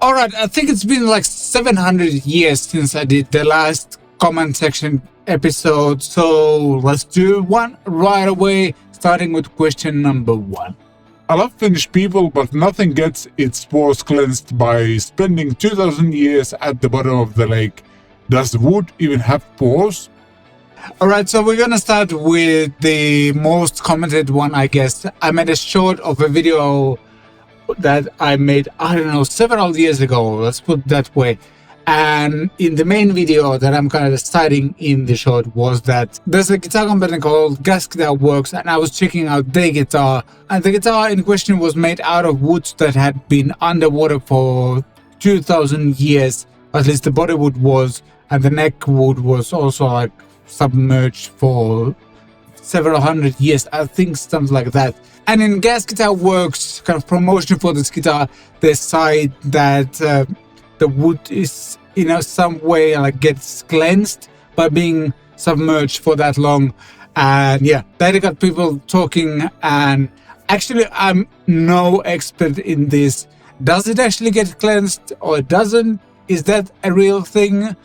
All right, I think it's been like 700 years since I did the last comment section episode, so let's do one right away, starting with question number 1. I love Finnish people, but nothing gets its pores cleansed by spending 2000 years at the bottom of the lake. Does wood even have pores? All right, so we're gonna start with the most commented one, I guess. I made a short of a video that I made, I don't know, several years ago, let's put it that way. And in the main video that I'm kind of citing in the short was that there's a guitar company called Gas Guitar Works, and I was checking out their guitar, and the guitar in question was made out of wood that had been underwater for 2000 years, at least the body wood was, and the neck wood was also like submerged for several hundred years, I think, something like that. And in Gas Guitar Works kind of promotion for this guitar, they cite that the wood is some way like gets cleansed by being submerged for that long. And yeah, that got people talking, and actually I'm no expert in this. Does it actually get cleansed or it doesn't? Is that a real thing?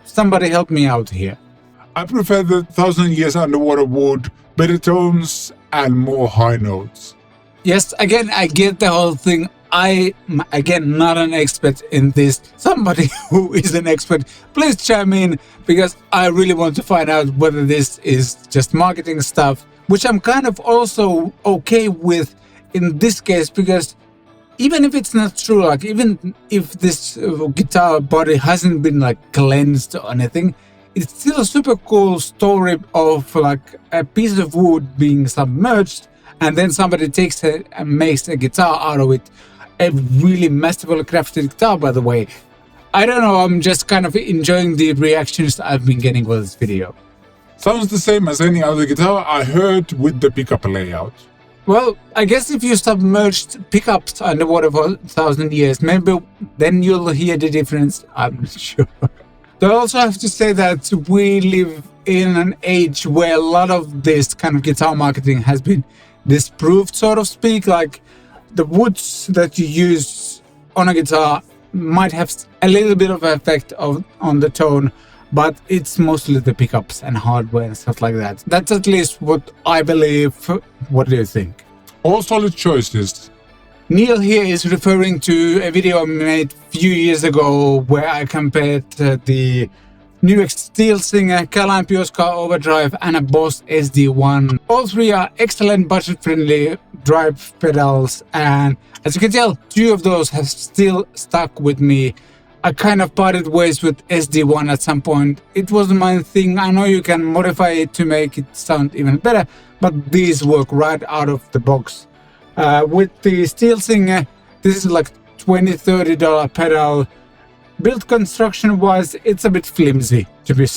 Somebody help me out here. I prefer the 1000 years underwater wood, better tones and more high notes. Yes, again, I get the whole thing. Again, not an expert in this. Somebody who is an expert, please chime in, because I really want to find out whether this is just marketing stuff, which I'm kind of also okay with in this case, because even if it's not true, like even if this guitar body hasn't been like cleansed or anything, it's still a super cool story of like a piece of wood being submerged, and then somebody takes it and makes a guitar out of it. A really masterfully crafted guitar, by the way. I don't know, I'm just kind of enjoying the reactions I've been getting with this video. Sounds the same as any other guitar I heard with the pickup layout. Well, I guess if you submerged pickups underwater for 1000 years, maybe then you'll hear the difference. I'm not sure. I also have to say that we live in an age where a lot of this kind of guitar marketing has been disproved, so to speak. Like the woods that you use on a guitar might have a little bit of an effect on the tone, but it's mostly the pickups and hardware and stuff like that. That's at least what I believe. What do you think? All solid choices. Neil here is referring to a video I made a few years ago where I compared the NUX Steel Singer, Caline Pioscar Overdrive and a Boss SD1. All three are excellent budget-friendly drive pedals, and as you can tell, 2 of those have still stuck with me. I kind of parted ways with SD1 at some point. It wasn't my thing. I know you can modify it to make it sound even better, but these work right out of the box. With the Steel Singer, this is like $20-30 pedal. Build construction wise, it's a bit flimsy, to be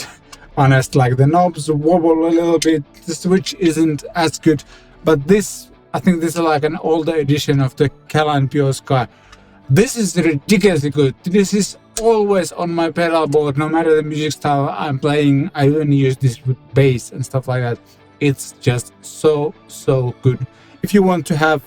honest. Like the knobs wobble a little bit, the switch isn't as good, but this, I think this is like an older edition of the Caline Pioscar. This is ridiculously good. This is always on my pedal board, no matter the music style I'm playing. I even use this with bass and stuff like that. It's just so good. If you want to have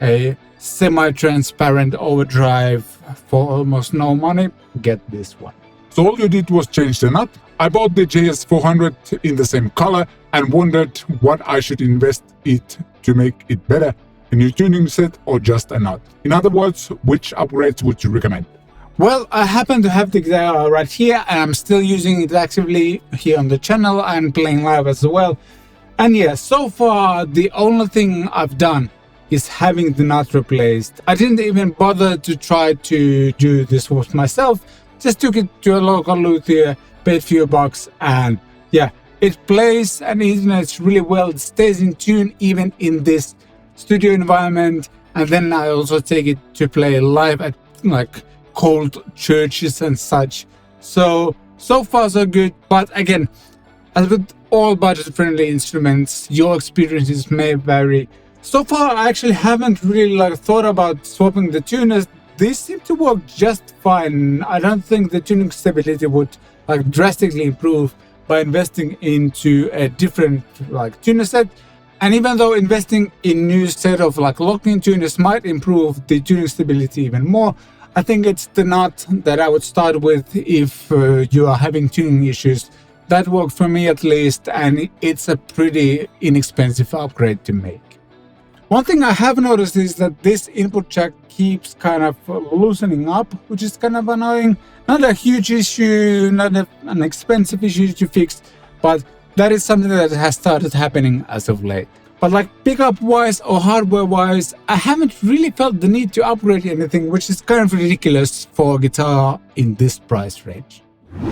a semi-transparent overdrive for almost no money, get this one. So all you did was change the nut. I bought the JS400 in the same color and wondered what I should invest it to make it better. A new tuning set or just a nut? In other words, which upgrades would you recommend? Well, I happen to have the guitar right here, and I'm still using it actively here on the channel and playing live as well. And yeah, so far the only thing I've done is having the nut replaced. I didn't even bother to try to do this with myself. Just took it to a local luthier, paid a few bucks, and yeah, it plays and it's really well. It stays in tune even in this studio environment. And then I also take it to play live at like cold churches and such. So far so good. But again, as with all budget-friendly instruments, your experiences may vary. So far, I actually haven't really thought about swapping the tuners. These seem to work just fine. I don't think the tuning stability would drastically improve by investing into a different tuner set. And even though investing in new set of locking tuners might improve the tuning stability even more, I think it's the nut that I would start with if you are having tuning issues. That worked for me at least, and it's a pretty inexpensive upgrade to make. One thing I have noticed is that this input jack keeps kind of loosening up, which is kind of annoying. Not a huge issue, not an expensive issue to fix, but that is something that has started happening as of late. But like pickup wise or hardware wise, I haven't really felt the need to upgrade anything, which is kind of ridiculous for a guitar in this price range.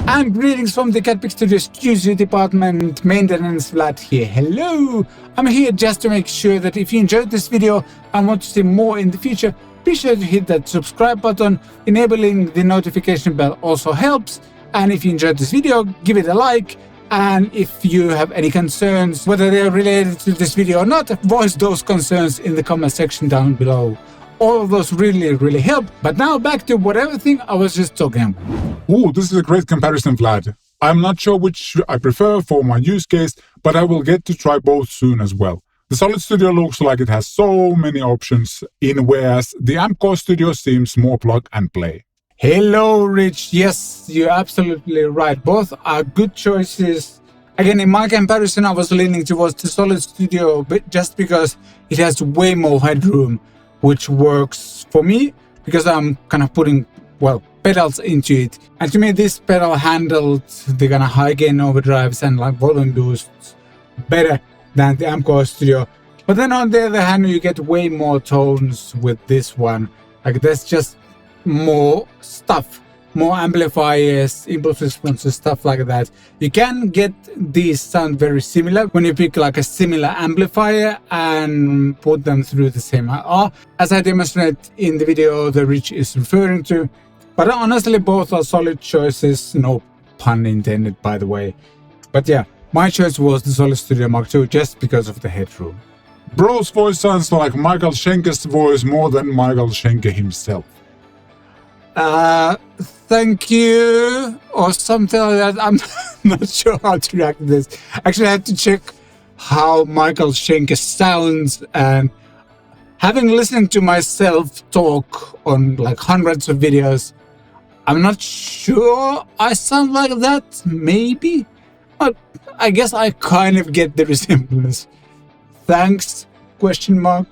And greetings from the Catpic Studios QC department, maintenance Vlad here. Hello! I'm here just to make sure that if you enjoyed this video and want to see more in the future, be sure to hit that subscribe button. Enabling the notification bell also helps. And if you enjoyed this video, give it a like. And if you have any concerns, whether they are related to this video or not, voice those concerns in the comment section down below. All of those really help. But now back to whatever thing I was just talking about. Oh, this is a great comparison, Vlad. I'm not sure which I prefer for my use case, but I will get to try both soon as well. The Solid Studio looks like it has so many options, whereas the Amp-Core Studio seems more plug and play. Hello, Rich. Yes, you're absolutely right. Both are good choices. Again, in my comparison, I was leaning towards the Solid Studio just because it has way more headroom, which works for me because I'm kind of putting, well, pedals into it. And to me, this pedal handled the kind of high gain overdrives and like volume boosts better than the Amp-Core Studio. But then on the other hand, you get way more tones with this one. Like there's just more stuff, more amplifiers, impulse responses, stuff like that. You can get these sound very similar when you pick like a similar amplifier and put them through the same IR, as I demonstrate in the video that Rich is referring to. But honestly, both are solid choices, no pun intended, by the way. But yeah, my choice was the Solid Studio Mark II just because of the headroom. Bro's voice sounds like Michael Schenker's voice more than Michael Schenker himself. Thank you, or something like that. I'm not sure how to react to this. Actually, I have to check how Michael Schenker sounds, and having listened to myself talk on like hundreds of videos, I'm not sure I sound like that, maybe, but I guess I kind of get the resemblance. Thanks, question mark.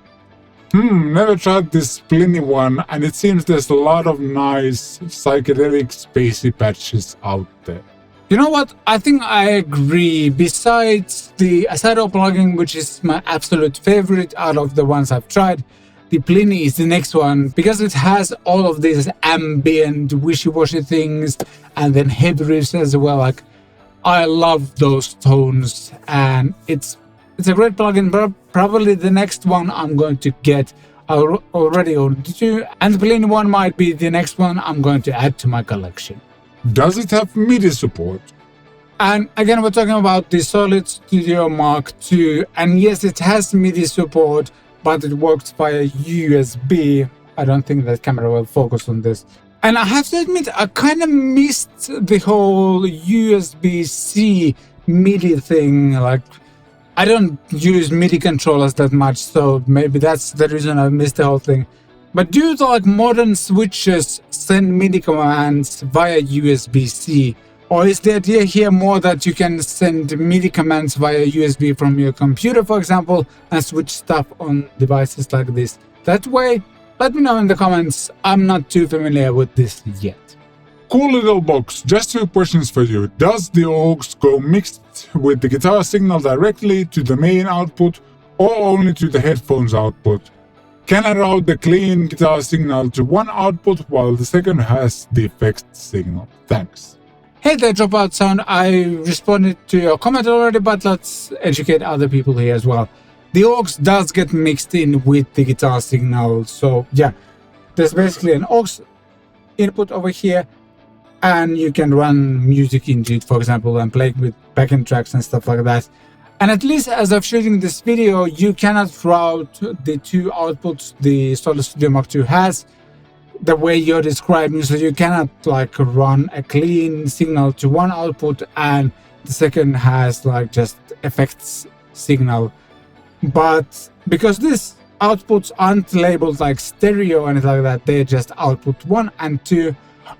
Never tried this Pliny one, and it seems there's a lot of nice psychedelic spacey patches out there. You know what? I think I agree. Besides the Asado plugin, which is my absolute favorite out of the ones I've tried, the Pliny is the next one because it has all of these ambient, wishy-washy things and then heavy riffs as well. Like, I love those tones, and it's a great plugin, but probably the next one I'm going to get. I already own the two, and the Pliny one might be the next one I'm going to add to my collection. Does it have MIDI support? And again, we're talking about the Solid Studio Mark II, and yes, it has MIDI support, but it works via USB. I don't think that camera will focus on this. And I have to admit, I kind of missed the whole USB-C MIDI thing. Like, I don't use MIDI controllers that much, so maybe that's the reason I missed the whole thing. But do like modern switches send MIDI commands via USB-C? Or is the idea here more that you can send MIDI commands via USB from your computer, for example, and switch stuff on devices like this? That way, let me know in the comments. I'm not too familiar with this yet. Cool little box. Just 2 questions for you. Does the aux go mixed with the guitar signal directly to the main output or only to the headphones output? Can I route the clean guitar signal to one output while the second has the effects signal? Thanks. Hey there, Dropout Sound. I responded to your comment already, but let's educate other people here as well. The aux does get mixed in with the guitar signal. So yeah, there's basically an aux input over here, and you can run music into it, for example, and play with backend tracks and stuff like that. And at least as of shooting this video, you cannot route the 2 outputs the Solid Studio Mark II has the way you're describing. So you cannot like run a clean signal to one output and the second has like just effects signal. But because this outputs aren't labeled like stereo or anything like that, they're just output 1 and 2.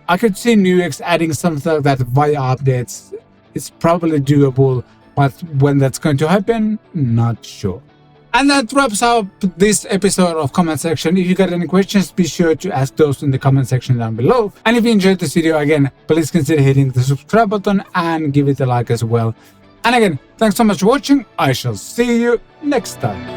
I could see Nuix adding something like that via updates. It's probably doable, but when that's going to happen, not sure. And that wraps up this episode of Comment Section. If you got any questions, be sure to ask those in the comment section down below. And if you enjoyed this video, again, please consider hitting the subscribe button and give it a like as well. And again, thanks so much for watching. I shall see you next time.